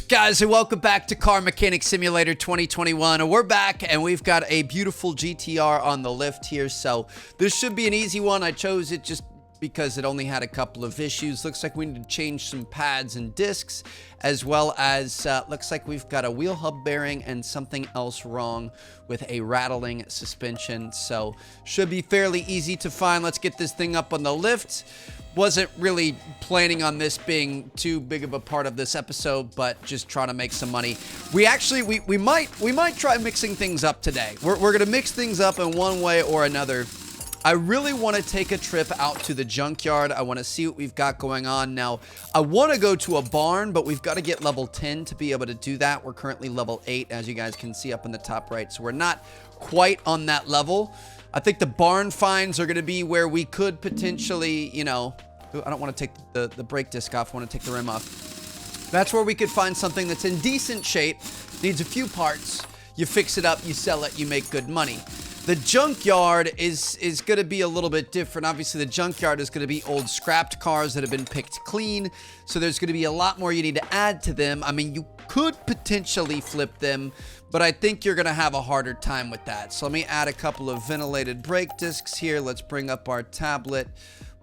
Guys, and welcome back to Car Mechanic Simulator 2021. We're back and we've got a beautiful GTR on the lift here, so this should be an easy one. I chose it just because it only had a couple of issues. Looks like we need to change some pads and discs, as well as looks like we've got a wheel hub bearing and something else wrong with a rattling suspension, so should be fairly easy to find. Let's get this thing up on the lift. Wasn't really planning on this being too big of a part of this episode, but just trying to make some money. We might try mixing things up today. We're gonna mix things up in one way or another. I really want to take a trip out to the junkyard. I want to see what we've got going on. Now, I want to go to a barn, but we've got to get level 10 to be able to do that. We're currently level 8, as you guys can see up in the top right, so we're not quite on that level. I think the barn finds are going to be where we could potentially, you know, I don't want to take the brake disc off. I want to take the rim off. That's where we could find something that's in decent shape, needs a few parts. You fix it up, you sell it, you make good money. The junkyard is going to be a little bit different. Obviously, the junkyard is going to be old scrapped cars that have been picked clean, so there's going to be a lot more you need to add to them. I mean, you could potentially flip them, but I think you're going to have a harder time with that. So let me add a couple of ventilated brake discs here. Let's bring up our tablet.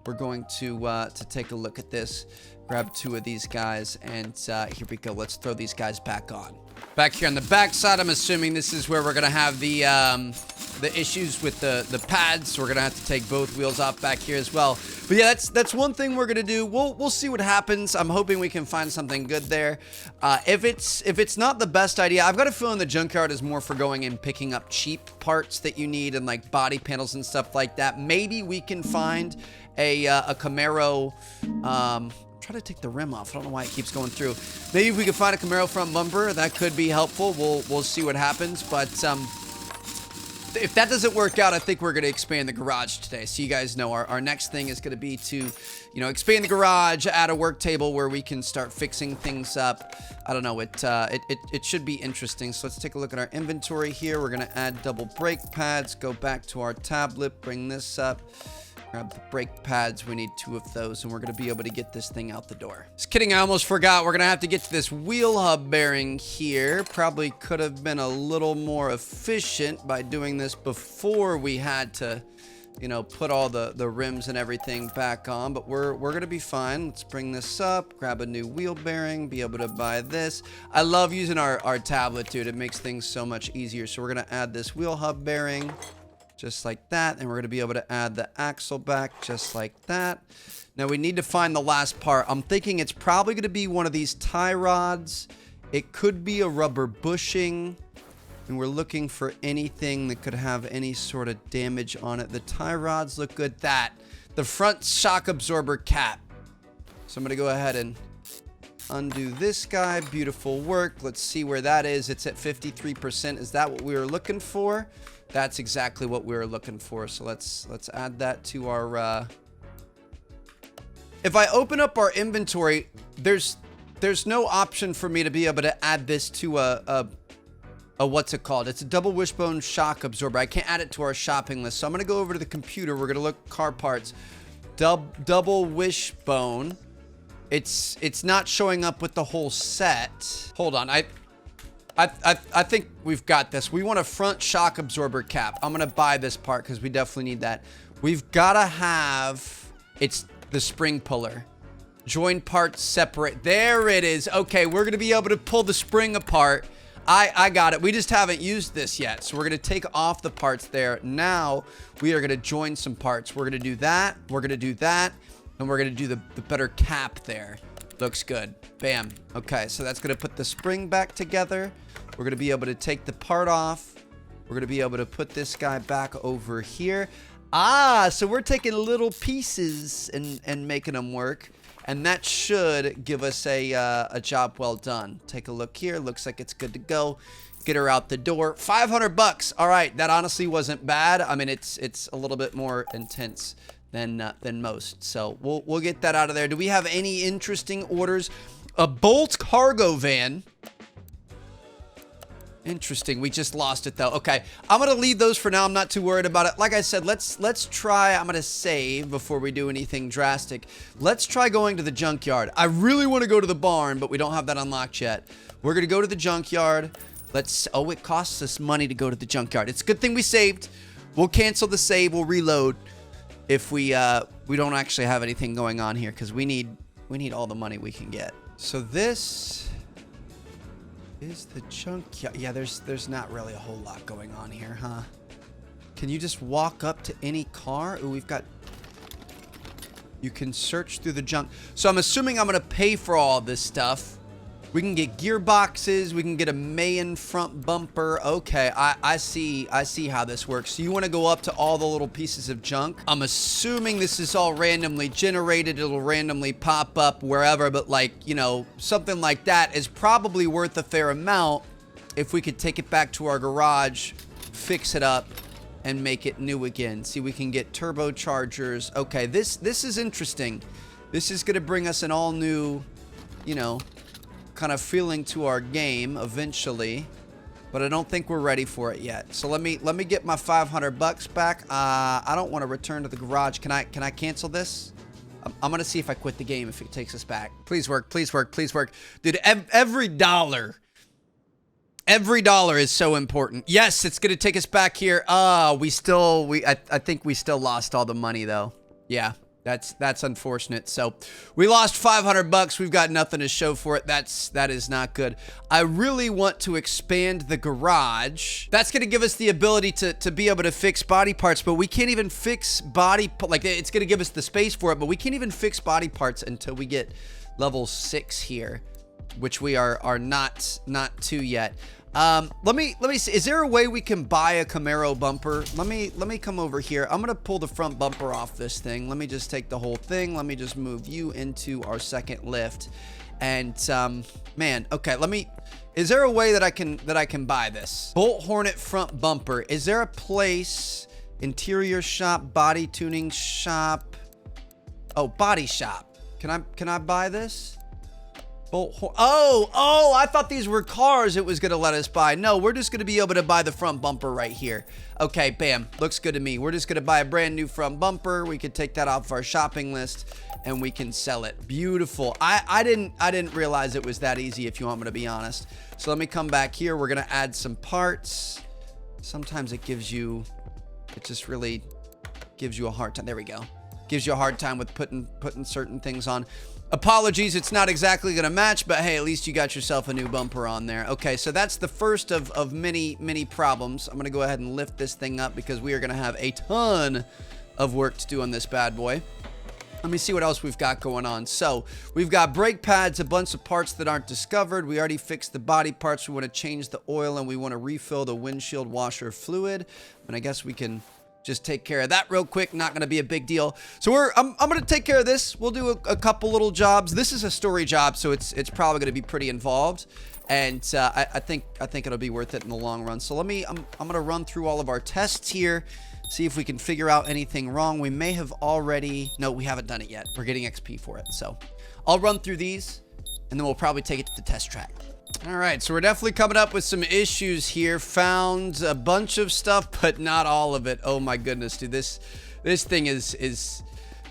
We're going to take a look at this. Grab 2 of these guys, and here we go. Let's throw these guys back on. Back here on the back side, I'm assuming this is where we're going to have the issues with the pads. So we're going to have to take both wheels off back here as well. But yeah, that's one thing we're going to do. We'll see what happens. I'm hoping we can find something good there. If it's not the best idea, I've got a feeling the junkyard is more for going and picking up cheap parts that you need and like body panels and stuff like that. Maybe we can find a Camaro. Try to take the rim off. I don't know why it keeps going through. Maybe if we could find a Camaro front bumper, that could be helpful. We'll see what happens. But if that doesn't work out, I think we're going to expand the garage today. So you guys know our next thing is going to be to, you know, expand the garage, add a work table where we can start fixing things up. I don't know. It should be interesting. So let's take a look at our inventory here. We're going to add double brake pads. Go back to our tablet. Bring this up. Grab the brake pads. We need 2 of those, and we're going to be able to get this thing out the door. Just kidding, I almost forgot. We're going to have to get to this wheel hub bearing here. Probably could have been a little more efficient by doing this before we had to, you know, put all the rims and everything back on, but we're going to be fine. Let's bring this up, grab a new wheel bearing, be able to buy this. I love using our tablet, dude. It makes things so much easier. So we're going to add this wheel hub bearing. Just like that, and we're going to be able to add the axle back just like that. Now we need to find the last part. I'm thinking it's probably going to be one of these tie rods. It could be a rubber bushing, and we're looking for anything that could have any sort of damage on it. The tie rods look good. The front shock absorber cap. So I'm going to go ahead and undo this guy. Beautiful work. Let's see where that is. It's at 53%. Is that what we were looking for? That's exactly what we were looking for. So let's add that to our if I open up our inventory, there's no option for me to be able to add this to a what's it called? It's a double wishbone shock absorber. I can't add it to our shopping list. So I'm going to go over to the computer. We're going to look car parts. Double wishbone. It's not showing up with the whole set. Hold on. I think we've got this. We want a front shock absorber cap. I'm going to buy this part because we definitely need that. We've got to have, it's the spring puller. Join parts separate. There it is. Okay, we're going to be able to pull the spring apart. I got it. We just haven't used this yet. So we're going to take off the parts there. Now we are going to join some parts. We're going to do that. We're going to do that. And we're going to do the better cap there. Looks good. Bam. Okay, so that's going to put the spring back together. We're going to be able to take the part off. We're going to be able to put this guy back over here. So we're taking little pieces and making them work. And that should give us a job well done. Take a look here. Looks like it's good to go. Get her out the door. 500 bucks. All right, that honestly wasn't bad. I mean, it's a little bit more intense than most. So we'll get that out of there. Do we have any interesting orders? A Bolt cargo van. Interesting. We just lost it though. Okay, I'm gonna leave those for now. I'm not too worried about it. Like I said, let's try. I'm gonna save before we do anything drastic. Let's try going to the junkyard. I really want to go to the barn, but we don't have that unlocked yet. We're gonna go to the junkyard. Let's. Oh, it costs us money to go to the junkyard. It's a good thing we saved. We'll cancel the save. We'll reload if we don't actually have anything going on here, because we need all the money we can get. So this is the junkyard. Yeah, there's not really a whole lot going on here, huh? Can you just walk up to any car? Ooh, we've got... You can search through the junk. So I'm assuming I'm gonna pay for all this stuff. We can get gearboxes. We can get a main front bumper. Okay, I see how this works. So you want to go up to all the little pieces of junk. I'm assuming this is all randomly generated. It'll randomly pop up wherever, but like, you know, something like that is probably worth a fair amount if we could take it back to our garage, fix it up, and make it new again. See, we can get turbochargers. Okay, this is interesting. This is going to bring us an all new, you know, kind of feeling to our game eventually, but I don't think we're ready for it yet. So let me get my 500 bucks back. I don't want to return to the garage. Can I cancel this? I'm gonna see if I quit the game if it takes us back. Please work, please work, please work, dude. Every dollar is so important. Yes, it's gonna take us back here. I think we still lost all the money though. Yeah. That's unfortunate. So we lost 500 bucks. We've got nothing to show for it. That is not good. I really want to expand the garage. That's going to give us the ability to be able to fix body parts, but we can't even fix like it's going to give us the space for it, but we can't even fix body parts until we get level 6 here, which we are not to yet. Let me see. Is there a way we can buy a Camaro bumper? Let me come over here. I'm gonna pull the front bumper off this thing. Let me just take the whole thing. Let me just move you into our second lift. And man, okay. Is there a way that I can buy this Bolt Hornet front bumper? Is there a place? Interior shop, body tuning shop. Oh, body shop. Can I buy this? Oh, I thought these were cars it was going to let us buy. No, we're just going to be able to buy the front bumper right here. Okay, bam. Looks good to me. We're just going to buy a brand new front bumper. We could take that off our shopping list and we can sell it. Beautiful. I didn't realize it was that easy, if you want me to be honest. So let me come back here. We're going to add some parts. Sometimes it just really gives you a hard time. There we go. Gives you a hard time with putting certain things on. Apologies, it's not exactly gonna match, but hey, at least you got yourself a new bumper on there. Okay, so that's the first of many problems. I'm gonna go ahead and lift this thing up because we are gonna have a ton of work to do on this bad boy. Let me see what else we've got going on. So we've got brake pads, a bunch of parts that aren't discovered. We already fixed the body parts. We want to change the oil and we want to refill the windshield washer fluid. And I guess we can just take care of that real quick. Not going to be a big deal. So I'm going to take care of this. We'll do a couple little jobs. This is a story job, so it's probably going to be pretty involved. And I think it'll be worth it in the long run. So I'm going to run through all of our tests here, see if we can figure out anything wrong. We may have already... No, we haven't done it yet. We're getting XP for it. So I'll run through these, and then we'll probably take it to the test track. All right, so we're definitely coming up with some issues here. Found a bunch of stuff, but not all of it. Oh my goodness, dude, this thing is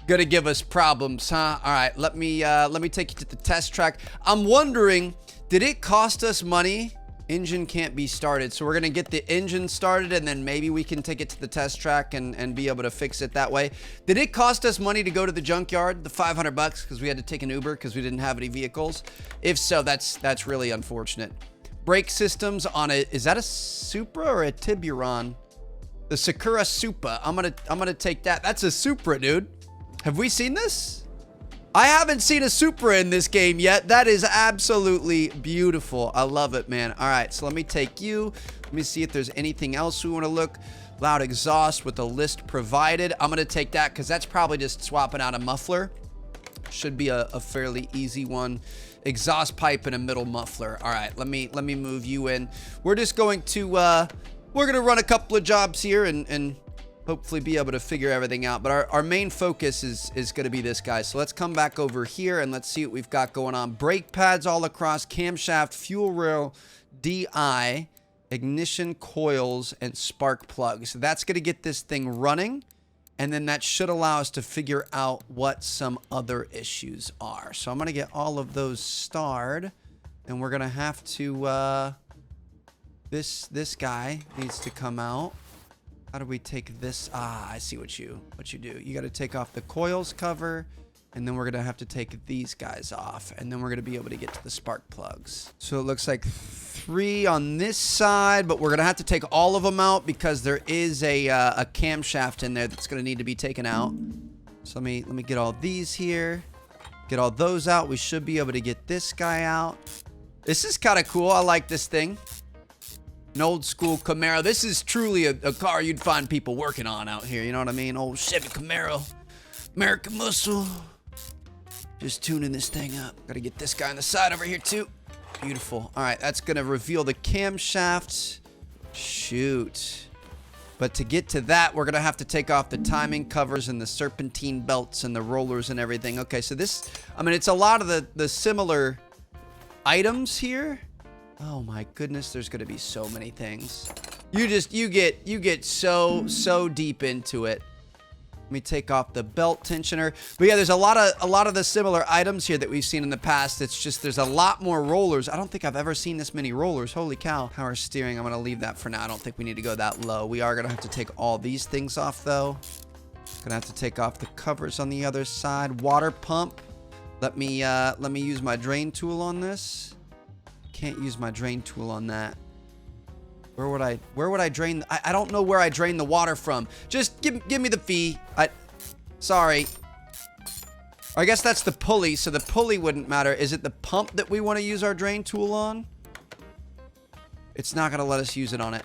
gonna give us problems, huh? All right, let me take you to the test track. I'm wondering, did it cost us money? Engine can't be started, so we're gonna get the engine started, and then maybe we can take it to the test track and be able to fix it that way. Did it cost us money to go to the junkyard, the 500 bucks, because we had to take an Uber because we didn't have any vehicles? If so, that's really unfortunate. Brake systems on a... Is that a Supra or a Tiburon? The Sakura Supra. I'm gonna take that. That's a Supra, dude. Have we seen this? I haven't seen a Supra in this game yet. That is absolutely beautiful. I love it, man. All right, so let me take you. Let me see if there's anything else we want to look. Loud exhaust with the list provided. I'm going to take that because that's probably just swapping out a muffler. Should be a fairly easy one. Exhaust pipe and a middle muffler. All right, let me move you in. We're just going to we're going to run a couple of jobs here and hopefully be able to figure everything out. But our main focus is going to be this guy. So let's come back over here and let's see what we've got going on. Brake pads all across, camshaft, fuel rail, DI, ignition coils, and spark plugs. So that's going to get this thing running. And then that should allow us to figure out what some other issues are. So I'm going to get all of those starred. And we're going to have to... This guy needs to come out. How do we take this? Ah, I see what you do. You got to take off the coils cover. And then we're going to have to take these guys off. And then we're going to be able to get to the spark plugs. So it looks like 3 on this side. But we're going to have to take all of them out because there is a camshaft in there that's going to need to be taken out. So let me get all these here. Get all those out. We should be able to get this guy out. This is kind of cool. I like this thing. An old school Camaro. This is truly a car you'd find people working on out here. You know what I mean? Old Chevy Camaro. American Muscle. Just tuning this thing up. Gotta get this guy on the side over here too. Beautiful. All right, that's gonna reveal the camshaft. Shoot. But to get to that, we're gonna have to take off the timing covers and the serpentine belts and the rollers and everything. Okay, so this, I mean, it's a lot of the similar items here. Oh my goodness, there's gonna be so many things. You get so deep into it. Let me take off the belt tensioner. But yeah, there's a lot of the similar items here that we've seen in the past. It's just there's a lot more rollers. I don't think I've ever seen this many rollers. Holy cow. Power steering, I'm gonna leave that for now. I don't think we need to go that low. We are gonna have to take all these things off though. Gonna have to take off the covers on the other side. Water pump. Let me use my drain tool on this. Can't use my drain tool on that. Where would I drain? I don't know where I drain the water from. Just give me the fee. Sorry. I guess that's the pulley, so the pulley wouldn't matter. Is it the pump that we want to use our drain tool on? It's not gonna let us use it on it.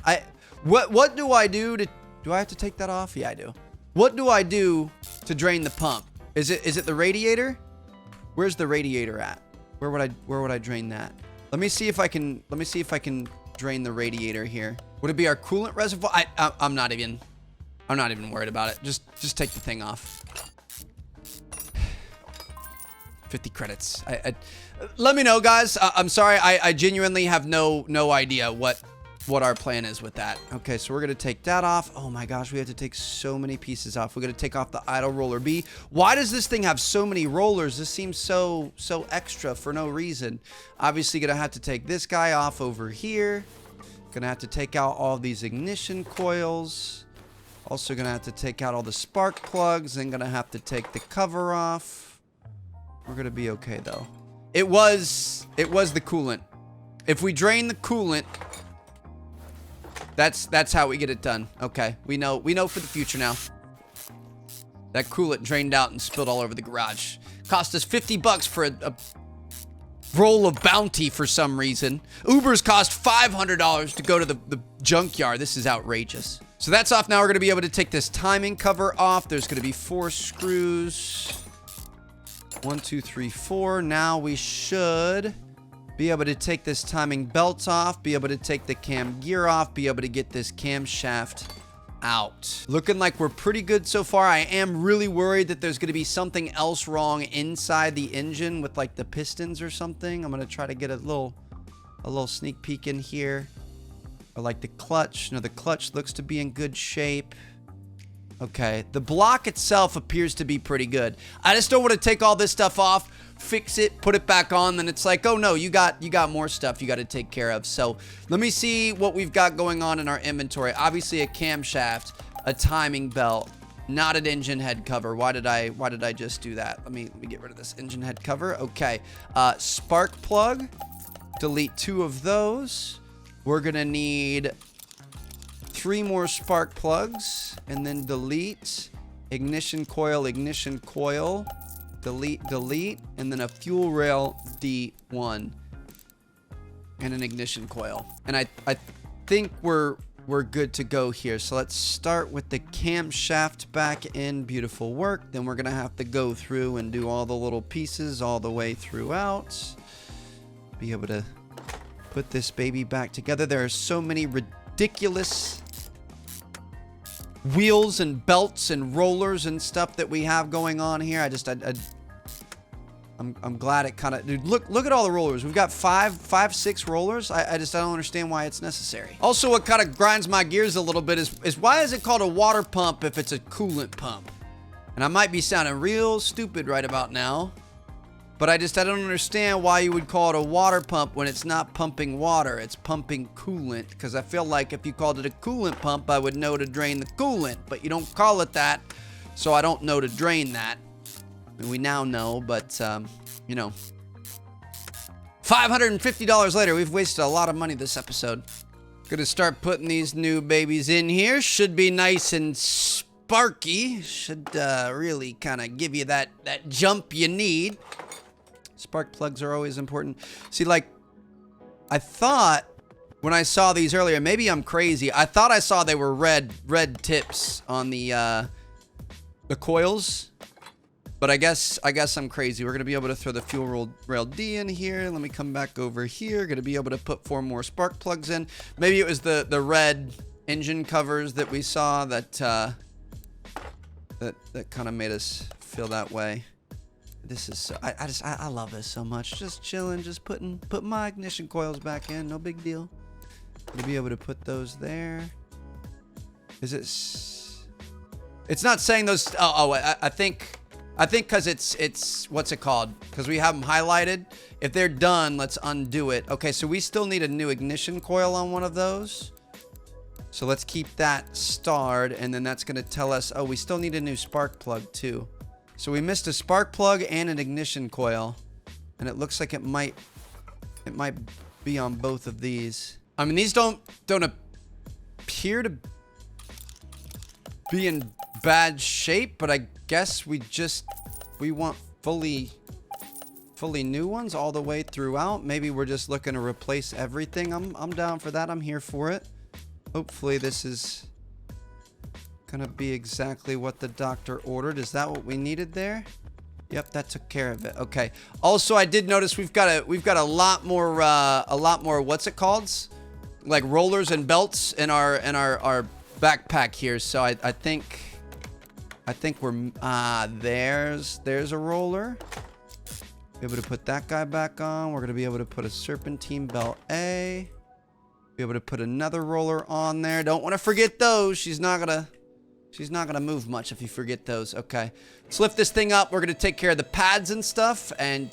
What do I do to? Do I have to take that off? Yeah, I do. What do I do to drain the pump? Is it the radiator? Where's the radiator at? Where would I drain that? Let me see if I can drain the radiator here. Would it be our coolant reservoir? I'm not even worried about it. Just take the thing off. 50 credits. Let me know, guys. I'm sorry. I genuinely have no idea what our plan is with that. Okay, so we're gonna take that off. Oh my gosh, we have to take so many pieces off. We're gonna take off the idle roller B. Why does this thing have so many rollers? This seems so extra for no reason. Obviously gonna have to take this guy off over here. Gonna have to take out all these ignition coils. Also gonna have to take out all the spark plugs. Then gonna have to take the cover off. We're gonna be okay though. It was the coolant. If we drain the coolant, that's how we get it done. Okay, we know for the future now. That coolant drained out and spilled all over the garage. Cost us 50 bucks for a roll of bounty for some reason. Ubers cost $500 to go to the junkyard. This is outrageous. So that's off now. We're gonna be able to take this timing cover off. There's gonna be 4 screws. 1, 2, 3, 4. Now we should be able to take this timing belt off, be able to take the cam gear off, be able to get this camshaft out. Looking like we're pretty good so far. I am really worried that there's going to be something else wrong inside the engine with like the pistons or something. I'm going to try to get a little sneak peek in here. Or like the clutch. No, the clutch looks to be in good shape. Okay, the block itself appears to be pretty good. I just don't want to take all this stuff off, fix it, put it back on, then it's like, oh no, you got more stuff you got to take care of. So let me see what we've got going on in our inventory. Obviously a camshaft, a timing belt, not an engine head cover. Why did I just do that? Let me get rid of this engine head cover. Okay, spark plug, delete 2 of those. We're gonna need 3 more spark plugs, and then delete ignition coil, delete, and then a fuel rail D1 and an ignition coil. And I think we're good to go here. So let's start with the camshaft back in. Beautiful work. Then we're gonna have to go through and do all the little pieces all the way throughout. Be able to put this baby back together. There are so many ridiculous wheels and belts and rollers and stuff that we have going on here. I'm glad it kind of, dude, look at all the rollers. We've got six rollers. I just don't understand why it's necessary. Also, what kind of grinds my gears a little bit is why is it called a water pump if it's a coolant pump? And I might be sounding real stupid right about now, but I don't understand why you would call it a water pump when it's not pumping water, it's pumping coolant. Because I feel like if you called it a coolant pump, I would know to drain the coolant, but you don't call it that, so I don't know to drain that. And we now know, but, you know, $550 later, we've wasted a lot of money this episode. Gonna start putting these new babies in here. Should be nice and sparky. Should really kind of give you that jump you need. Spark plugs are always important. See, like, I thought when I saw these earlier, maybe I'm crazy. I thought I saw they were red tips on the coils. But I guess I'm crazy. We're going to be able to throw the fuel rail D in here. Let me come back over here. Going to be able to put 4 more spark plugs in. Maybe it was the red engine covers that we saw that kind of made us feel that way. This is so, I love this so much. Just chilling, just put my ignition coils back in. No big deal. Going to be able to put those there. Is it? It's not saying those. I think because it's what's it called? Because we have them highlighted. If they're done, let's undo it. Okay, so we still need a new ignition coil on one of those. So let's keep that starred, and then that's gonna tell us, oh, we still need a new spark plug too. So we missed a spark plug and an ignition coil, and it looks like it might be on both of these. I mean, these don't appear to be in bad shape, but I guess we want fully new ones all the way throughout. Maybe we're just looking to replace everything. I'm down for that. I'm here for it. Hopefully this is gonna be exactly what the doctor ordered. Is that what we needed there? Yep, that took care of it. Okay. Also, I did notice we've got a lot more what's it called? Like rollers and belts in our backpack here. So I think we're there's a roller. Be able to put that guy back on. We're gonna be able to put a serpentine belt A. Be able to put another roller on there. Don't want to forget those. She's not gonna move much if you forget those. Okay, let's lift this thing up. We're gonna take care of the pads and stuff, and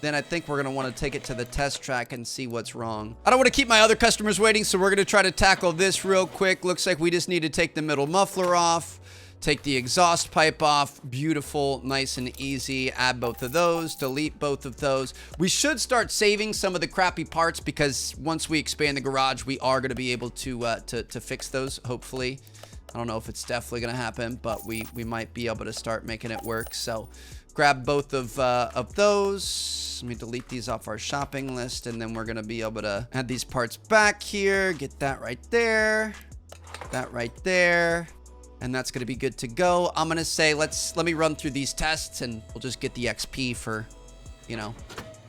then I think we're gonna want to take it to the test track and see what's wrong. I don't want to keep my other customers waiting, so we're gonna try to tackle this real quick. Looks like we just need to take the middle muffler off, take the exhaust pipe off. Beautiful, nice and easy. Add both of those, delete both of those. We should start saving some of the crappy parts because once we expand the garage, we are gonna be able to fix those, hopefully. I don't know if it's definitely going to happen, but we might be able to start making it work. So grab both of those. Let me delete these off our shopping list, and then we're going to be able to add these parts back here. Get that right there. That right there. And that's going to be good to go. I'm going to say let me run through these tests, and we'll just get the XP for, you know,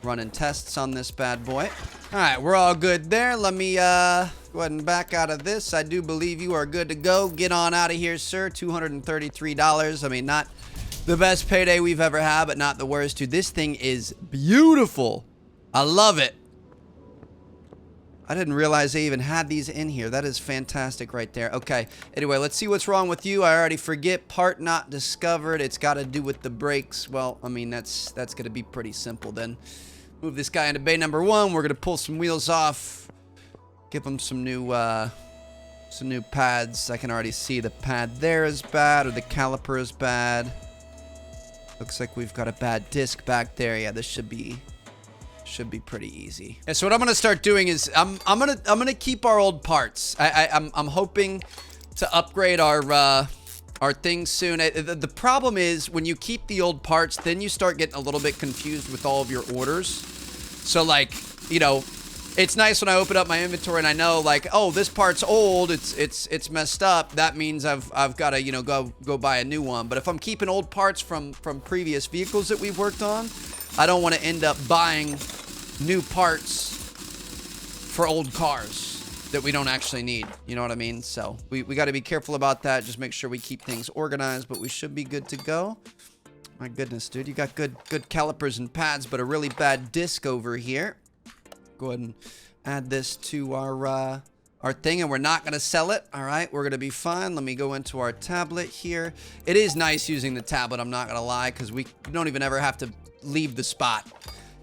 running tests on this bad boy. All right, we're all good there. Let me go ahead and back out of this. I do believe you are good to go. Get on out of here, sir. $233. I mean, not the best payday we've ever had, but not the worst, dude. This thing is beautiful. I love it. I didn't realize they even had these in here. That is fantastic right there. Okay, anyway, let's see what's wrong with you. I already forget. Part not discovered. It's got to do with the brakes. Well, I mean, that's going to be pretty simple then. Move this guy into bay number 1. We're going to pull some wheels off. Give him some new pads. I can already see the pad there is bad, or the caliper is bad. Looks like we've got a bad disc back there. Yeah, this should be pretty easy. Yeah, so what I'm gonna start doing is I'm gonna keep our old parts. I'm hoping to upgrade our things soon. The problem is when you keep the old parts, then you start getting a little bit confused with all of your orders. So like, you know, it's nice when I open up my inventory and I know like, oh, this part's old, it's messed up. That means I've got to, you know, go buy a new one. But if I'm keeping old parts from previous vehicles that we've worked on, I don't want to end up buying new parts for old cars that we don't actually need. You know what I mean? So we got to be careful about that. Just make sure we keep things organized, but we should be good to go. My goodness, dude. You got good calipers and pads, but a really bad disc over here. Go ahead and add this to our thing, and we're not going to sell it. All right, we're going to be fine. Let me go into our tablet here. It is nice using the tablet, I'm not going to lie, because we don't even ever have to leave the spot.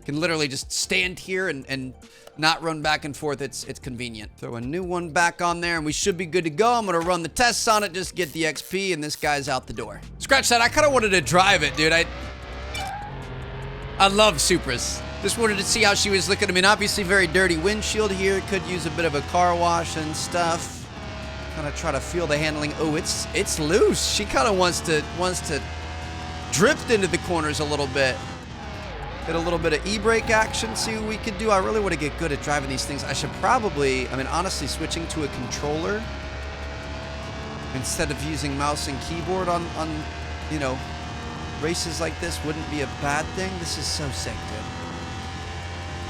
Can literally just stand here and not run back and forth. It's convenient. Throw a new one back on there and we should be good to go. I'm gonna run the tests on it, just get the XP, and this guy's out the door. Scratch that. I kind of wanted to drive it, dude. I love Supras. Just wanted to see how she was looking. I mean, obviously very dirty windshield here. Could use a bit of a car wash and stuff. Kind of try to feel the handling. Oh, it's loose. She kind of wants to drift into the corners a little bit. Get a little bit of e-brake action, see what we could do. I really want to get good at driving these things. I should probably, I mean, honestly, switching to a controller instead of using mouse and keyboard on you know, races like this wouldn't be a bad thing. This is so sick, dude.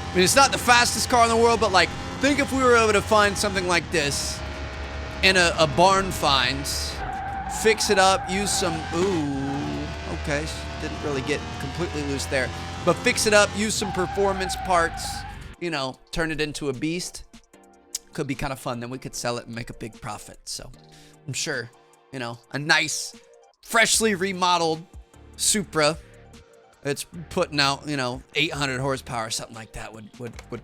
I mean, it's not the fastest car in the world, but like, think if we were able to find something like this in a barn finds, fix it up, use some, ooh, okay, didn't really get completely loose there. But fix it up, use some performance parts, you know, turn it into a beast. Could be kind of fun. Then we could sell it and make a big profit. So I'm sure, you know, a nice, freshly remodeled Supra that's putting out, you know, 800 horsepower or something like that would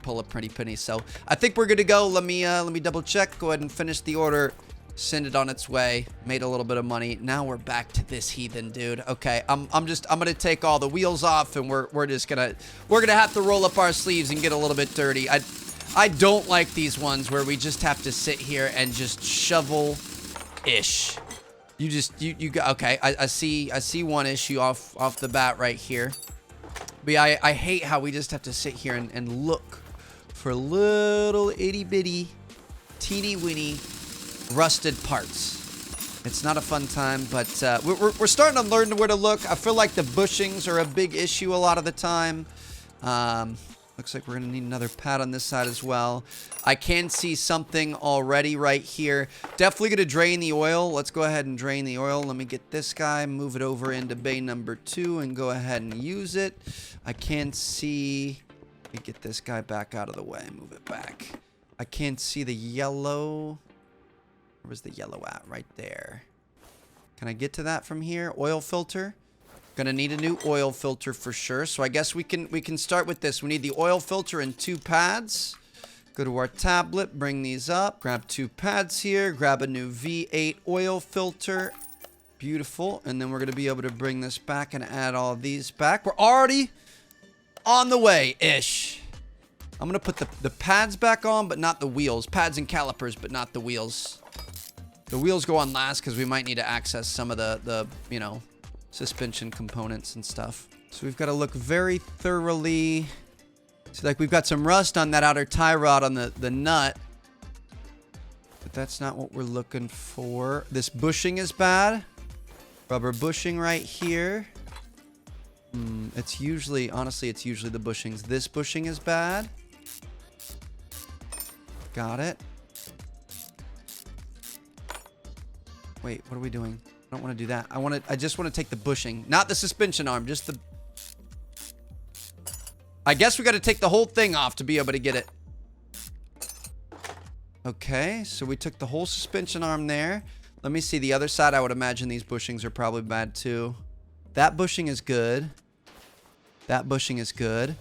pull a pretty penny. So I think we're good to go. Let me double check. Go ahead and finish the order. Send it on its way. Made a little bit of money. Now we're back to this heathen, dude. Okay, I'm gonna take all the wheels off, and we're gonna have to roll up our sleeves and get a little bit dirty. I don't like these ones where we just have to sit here and just shovel-ish. You got, okay. I see one issue off the bat right here. But yeah, I hate how we just have to sit here and look for little itty bitty, teeny weeny rusted parts. It's not a fun time, but we're starting to learn where to look. I feel like the bushings are a big issue a lot of the time. Looks like we're gonna need another pad on this side as well. I can see something already right here. Definitely gonna drain the oil. Let's go ahead and drain the oil. Let me get this guy, move it over into bay number 2 and go ahead and use it. I can see, let me get this guy back out of the way, move it back. I can't see the yellow. Where's the yellow at? Right there. Can I get to that from here? Oil filter. Gonna need a new oil filter for sure. So I guess we can start with this. We need the oil filter and 2 pads. Go to our tablet, bring these up, grab 2 pads here, grab a new V8 oil filter. Beautiful. And then we're gonna be able to bring this back and add all of these back. We're already on the way-ish. I'm gonna put the pads back on, but not the wheels. Pads and calipers, but not the wheels. The wheels go on last because we might need to access some of the you know, suspension components and stuff. So we've got to look very thoroughly. So like we've got some rust on that outer tie rod on the nut. But that's not what we're looking for. This bushing is bad. Rubber bushing right here. It's usually, honestly, it's usually the bushings. This bushing is bad. Got it. Wait, what are we doing? I don't want to do that. I just want to take the bushing, not the suspension arm, just the... I guess we got to take the whole thing off to be able to get it. Okay, so we took the whole suspension arm there. Let me see the other side. I would imagine these bushings are probably bad too. That bushing is good. That bushing is good.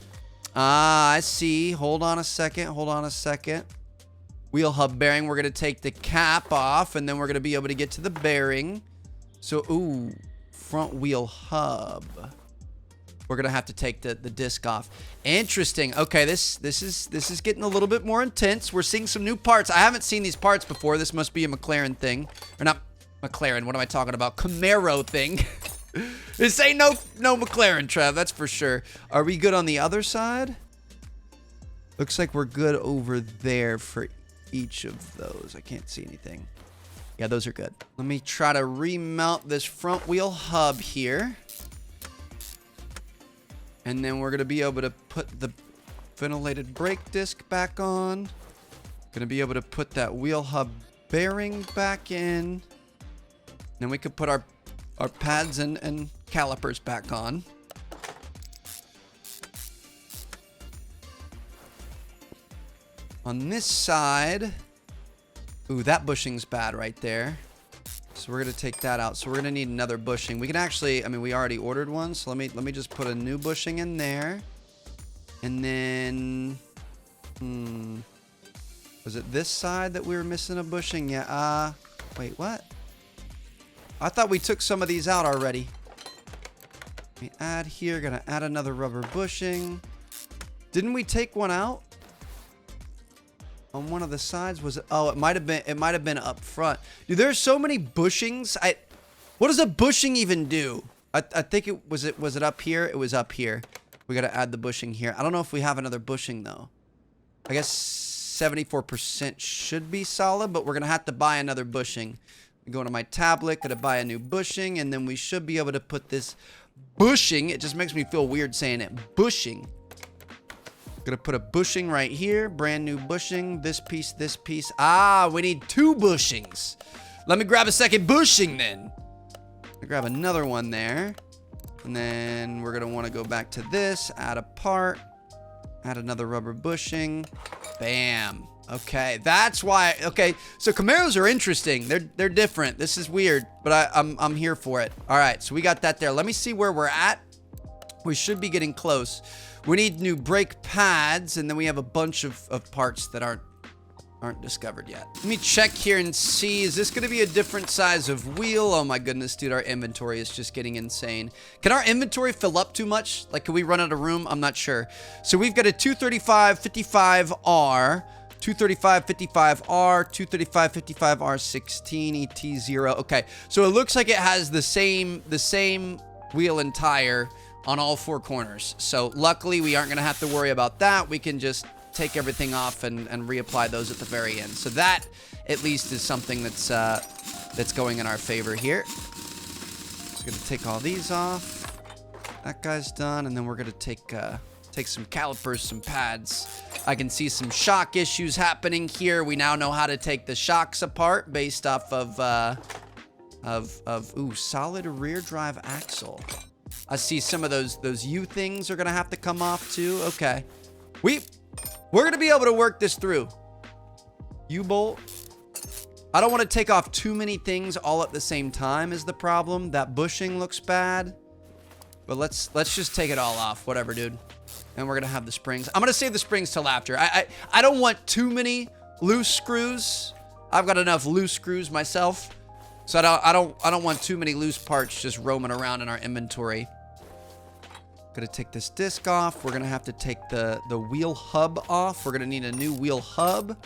Ah, I see. Hold on a second. Hold on a second. Wheel hub bearing. We're going to take the cap off, and then we're going to be able to get to the bearing. So, ooh, front wheel hub. We're going to have to take the disc off. Interesting. Okay, this is getting a little bit more intense. We're seeing some new parts. I haven't seen these parts before. This must be a McLaren thing. Or not McLaren. What am I talking about? Camaro thing. This ain't no McLaren, Trev. That's for sure. Are we good on the other side? Looks like we're good over there for each of those. I can't see anything. Yeah, those are good. Let me try to remount this front wheel hub here. And then we're going to be able to put the ventilated brake disc back on. Going to be able to put that wheel hub bearing back in. Then we could put our pads and calipers back on. On this side, ooh, that bushing's bad right there. So we're gonna take that out. So we're gonna need another bushing. We can actually, I mean, we already ordered one. So let me just put a new bushing in there. And then, was it this side that we were missing a bushing? Yeah. Wait, what? I thought we took some of these out already. Let me add here. Gonna add another rubber bushing. Didn't we take one out? On one of the sides, was it? Oh, it might have been up front. Dude, there's so many bushings. What does a bushing even do? I think it was up here. It was up here. We got to add the bushing here. I don't know if we have another bushing though. I guess 74% should be solid, but we're gonna have to buy another bushing. Go to my tablet, gonna buy a new bushing, and then we should be able to put this bushing. It just makes me feel weird saying it. Bushing. Gonna put a bushing right here. Brand new bushing. This piece, this piece. Ah, we need 2 bushings. Let me grab a second bushing then. I'll grab another one there. And then we're gonna wanna go back to this. Add a part. Add another rubber bushing. Bam. Okay, that's why. Okay, so Camaros are interesting. They're different. This is weird, but I'm here for it. All right, so we got that there. Let me see where we're at. We should be getting close. We need new brake pads, and then we have a bunch of parts that aren't discovered yet. Let me check here and see. Is this going to be a different size of wheel? Oh my goodness, dude, our inventory is just getting insane. Can our inventory fill up too much? Like, can we run out of room? I'm not sure. So we've got a 235-55R, 235-55R, 235-55R 16 ET0. Okay, so it looks like it has the same wheel and tire on all 4 corners. So luckily we aren't going to have to worry about that. We can just take everything off and reapply those at the very end. So that at least is something that's going in our favor here. Just going to take all these off. That guy's done, and then we're going to take some calipers, some pads. I can see some shock issues happening here. We now know how to take the shocks apart based off of solid rear drive axle. I see some of those U things are gonna have to come off too. Okay, we're gonna be able to work this through. U-bolt. I don't want to take off too many things all at the same time is the problem. That bushing looks bad, but let's just take it all off. Whatever, dude. And we're gonna have the springs. I'm gonna save the springs till after. I don't want too many loose screws. I've got enough loose screws myself, so I don't want too many loose parts just roaming around in our inventory. Gonna take this disc off. We're gonna have to take the wheel hub off. We're gonna need a new wheel hub.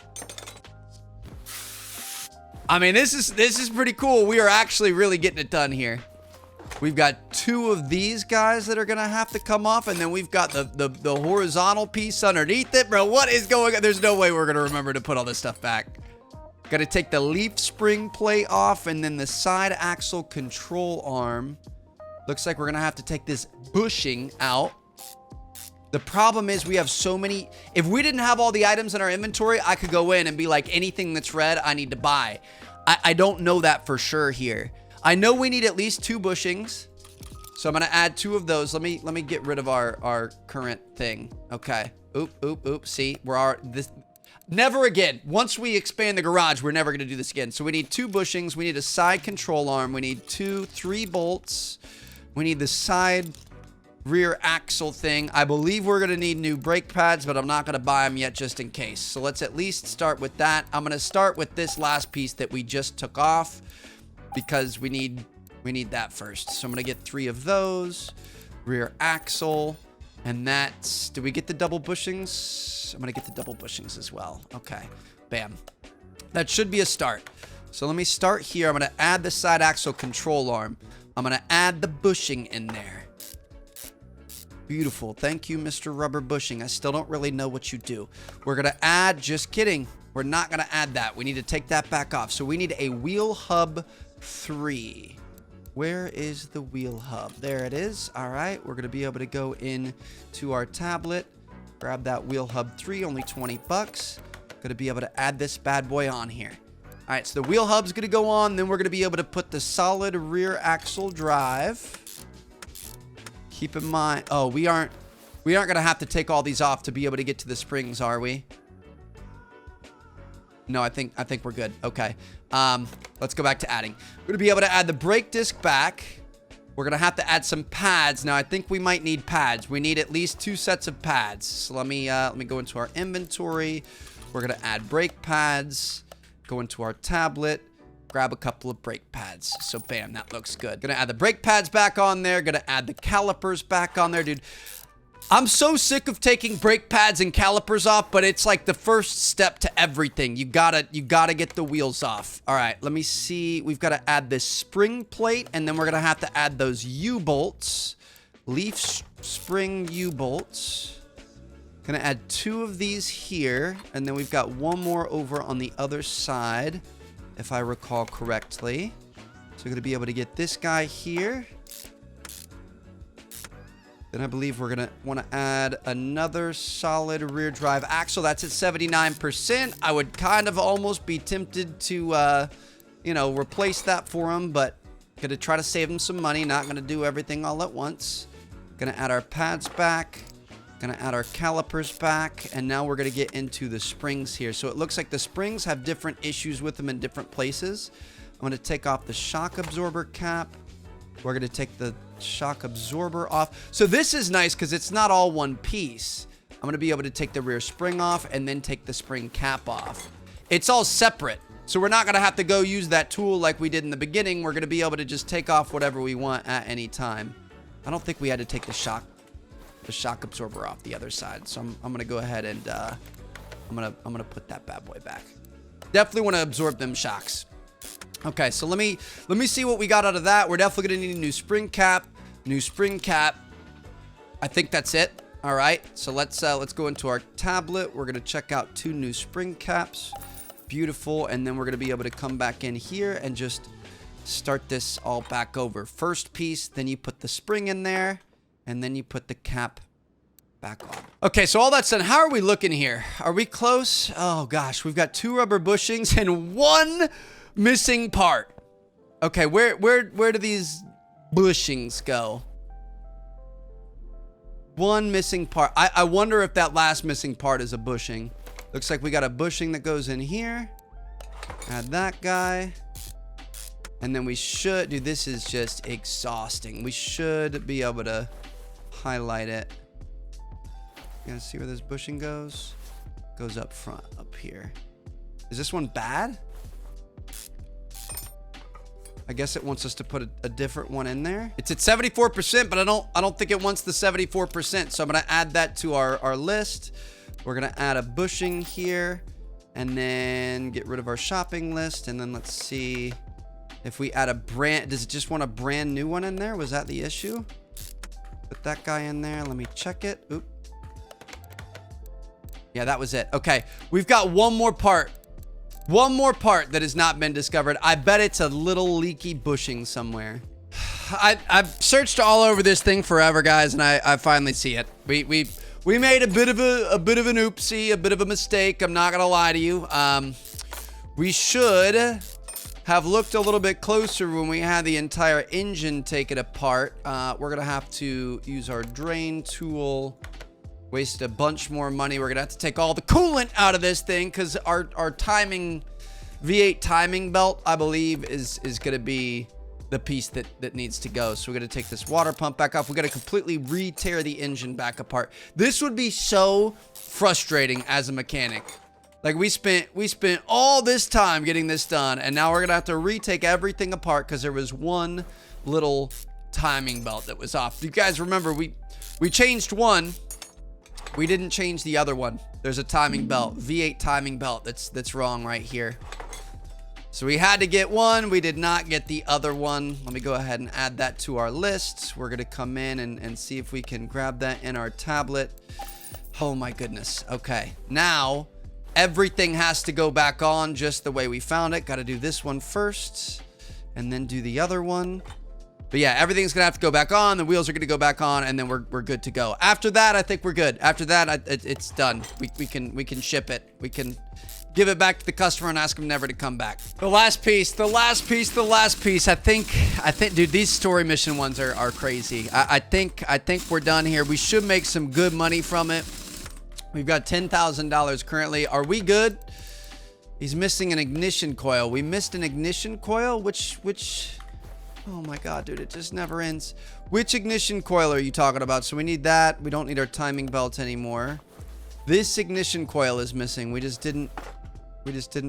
I mean, this is pretty cool. We are actually really getting it done here. We've got 2 of these guys that are gonna have to come off, and then we've got the horizontal piece underneath it. Bro, what is going on? There's no way we're gonna remember to put all this stuff back. Gotta take the leaf spring plate off, and then the side axle control arm. Looks like we're gonna have to take this bushing out. The problem is we have so many. If we didn't have all the items in our inventory, I could go in and be like, anything that's red, I need to buy. I don't know that for sure here. I know we need at least 2 bushings, so I'm gonna add 2 of those. Let me get rid of our current thing. Okay. Oop. See, never again. Once we expand the garage, we're never gonna do this again. So we need 2 bushings. We need a side control arm. We need 3 bolts. We need the side rear axle thing. I believe we're gonna need new brake pads, but I'm not gonna buy them yet just in case. So let's at least start with that. I'm gonna start with this last piece that we just took off, because we need that first. So I'm gonna get 3 of those. Rear axle. And that's, do we get the double bushings? I'm gonna get the double bushings as well. Okay, bam. That should be a start. So let me start here. I'm gonna add the side axle control arm. I'm gonna add the bushing in there. Beautiful, thank you, Mr. Rubber Bushing. I still don't really know what you do. We're gonna add, just kidding. We're not gonna add that. We need to take that back off. So we need a wheel hub 3. Where is the wheel hub? There it is. All right, we're gonna be able to go in to our tablet, grab that wheel hub 3, only 20 bucks. Gonna be able to add this bad boy on here. All right, so the wheel hub's gonna go on, then we're gonna be able to put the solid rear axle drive. Keep in mind, oh, we aren't gonna have to take all these off to be able to get to the springs, are we? No, I think we're good. Okay. Let's go back to adding. We're gonna be able to add the brake disc back. We're gonna have to add some pads. Now, I think we might need pads. We need at least 2 sets of pads. So let me go into our inventory. We're gonna add brake pads. Go into our tablet. Grab a couple of brake pads. So bam, that looks good. Gonna add the brake pads back on there. Gonna add the calipers back on there, dude. I'm so sick of taking brake pads and calipers off, but it's like the first step to everything. You gotta get the wheels off. All right, let me see. We've got to add this spring plate, and then we're gonna have to add those U-bolts, leaf spring U-bolts. Gonna add 2 of these here, and then we've got 1 more over on the other side, if I recall correctly. So we're gonna be able to get this guy here. Then I believe we're going to want to add another solid rear drive axle. That's at 79%. I would kind of almost be tempted to, you know, replace that for him, but going to try to save him some money. Not going to do everything all at once. Going to add our pads back. Going to add our calipers back. And now we're going to get into the springs here. So it looks like the springs have different issues with them in different places. I'm going to take off the shock absorber cap. We're going to take the shock absorber off. So this is nice because it's not all one piece. I'm going to be able to take the rear spring off and then take the spring cap off. It's all separate. So we're not going to have to go use that tool like we did in the beginning. We're going to be able to just take off whatever we want at any time. I don't think we had to take the shock absorber off the other side. So I'm going to go ahead and I'm going to put that bad boy back. Definitely want to absorb them shocks. Okay, so let me see what we got out of that. We're definitely going to need a new spring cap. I think that's it. All right, so let's go into our tablet. We're going to check out 2 new spring caps. Beautiful. And then we're going to be able to come back in here and just start this all back over. First piece, then you put the spring in there, and then you put the cap back on. Okay, so all that's done. How are we looking here? Are we close? Oh gosh, we've got 2 rubber bushings and 1 missing part. Okay, where do these bushings go? 1 missing part. I wonder if that last missing part is a bushing. Looks like we got a bushing that goes in here. Add that guy. And then we should, dude, this is just exhausting. We should be able to highlight it. You guys see where this bushing goes? Goes up front, up here. Is this one bad? I guess it wants us to put a different one in there. It's at 74%, but I don't think it wants the 74%. So I'm gonna add that to our list. We're gonna add a bushing here and then get rid of our shopping list. And then let's see if we add a brand, does it just want a brand new one in there? Was that the issue? Put that guy in there. Let me check it. Oop. Yeah, that was it. Okay, we've got 1 more part. 1 more part that has not been discovered. I bet it's a little leaky bushing somewhere. I've searched all over this thing forever, guys, and I finally see it. We made a bit of an oopsie, a bit of a mistake. I'm not gonna lie to you. We should have looked a little bit closer when we had the entire engine taken apart. We're gonna have to use our drain tool. Waste a bunch more money. We're gonna have to take all the coolant out of this thing because our timing V8 timing belt, I believe, is gonna be the piece that needs to go. So we're gonna take this water pump back off. We're gonna completely re-tear the engine back apart. This would be so frustrating as a mechanic. Like we spent all this time getting this done, and now we're gonna have to retake everything apart because there was 1 little timing belt that was off. You guys remember we changed one. We didn't change the other one. There's a timing belt, V8 timing belt that's wrong right here. So we had to get one. We did not get the other one. Let me go ahead and add that to our list. We're gonna come in and see if we can grab that in our tablet. Oh my goodness. Okay, now everything has to go back on just the way we found it. Got to do this one first and then do the other one. But yeah, everything's gonna have to go back on. The wheels are gonna go back on, and then we're good to go. After that, I think we're good. After that, it's done. We can ship it. We can give it back to the customer and ask them never to come back. The last piece. I think, dude, these story mission ones are crazy. I think we're done here. We should make some good money from it. We've got $10,000 currently. Are we good? He's missing an ignition coil. We missed an ignition coil? Which, oh my God, dude, it just never ends. Which ignition coil are you talking about? So we need that. We don't need our timing belt anymore. This ignition coil is missing. We just didn't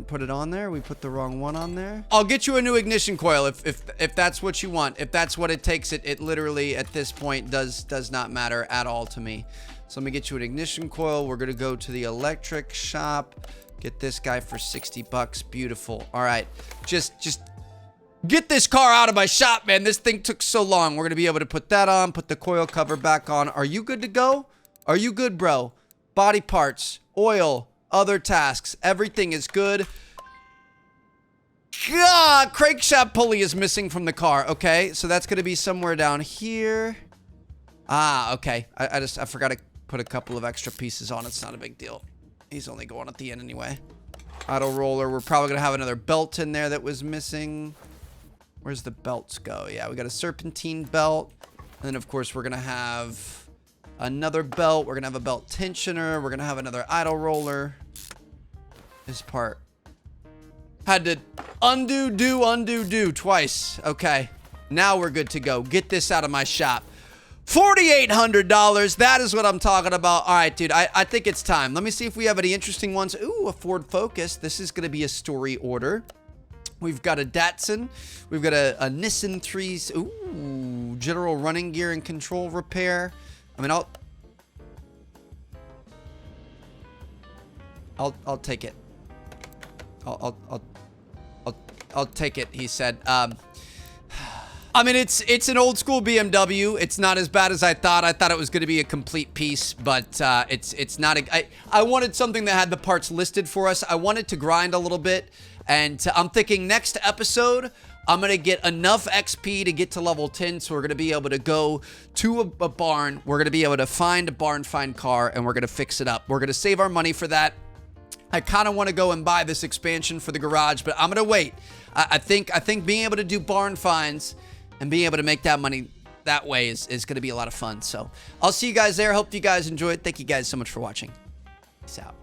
put it on there. We put the wrong one on there. I'll get you a new ignition coil if that's what you want. If that's what it takes, it literally at this point does not matter at all to me. So let me get you an ignition coil. We're gonna go to the electric shop. Get this guy for 60 bucks. Beautiful. All right. Just get this car out of my shop, man. This thing took so long. We're going to be able to put that on, put the coil cover back on. Are you good to go? Are you good, bro? Body parts, oil, other tasks. Everything is good. God, crankshaft pulley is missing from the car. Okay, so that's going to be somewhere down here. Ah, okay. I forgot to put a couple of extra pieces on. It's not a big deal. He's only going at the end anyway. Auto roller. We're probably going to have another belt in there that was missing. Where's the belts go? Yeah, we got a serpentine belt. And then, of course, we're going to have another belt. We're going to have a belt tensioner. We're going to have another idle roller. This part. Had to undo twice. Okay. Now we're good to go. Get this out of my shop. $4,800. That is what I'm talking about. All right, dude. I think it's time. Let me see if we have any interesting ones. Ooh, a Ford Focus. This is going to be a story order. We've got a Datsun. We've got a Nissan 3. Ooh, general running gear and control repair. I mean, I'll take it. I'll take it, he said. I mean, it's an old school BMW. It's not as bad as I thought. I thought it was going to be a complete piece, but it's not. I wanted something that had the parts listed for us. I wanted to grind a little bit, and I'm thinking next episode, I'm going to get enough XP to get to level 10, so we're going to be able to go to a barn. We're going to be able to find a barn find car, and we're going to fix it up. We're going to save our money for that. I kind of want to go and buy this expansion for the garage, but I'm going to wait. I think being able to do barn finds and being able to make that money that way is going to be a lot of fun. So I'll see you guys there. Hope you guys enjoyed. Thank you guys so much for watching. Peace out.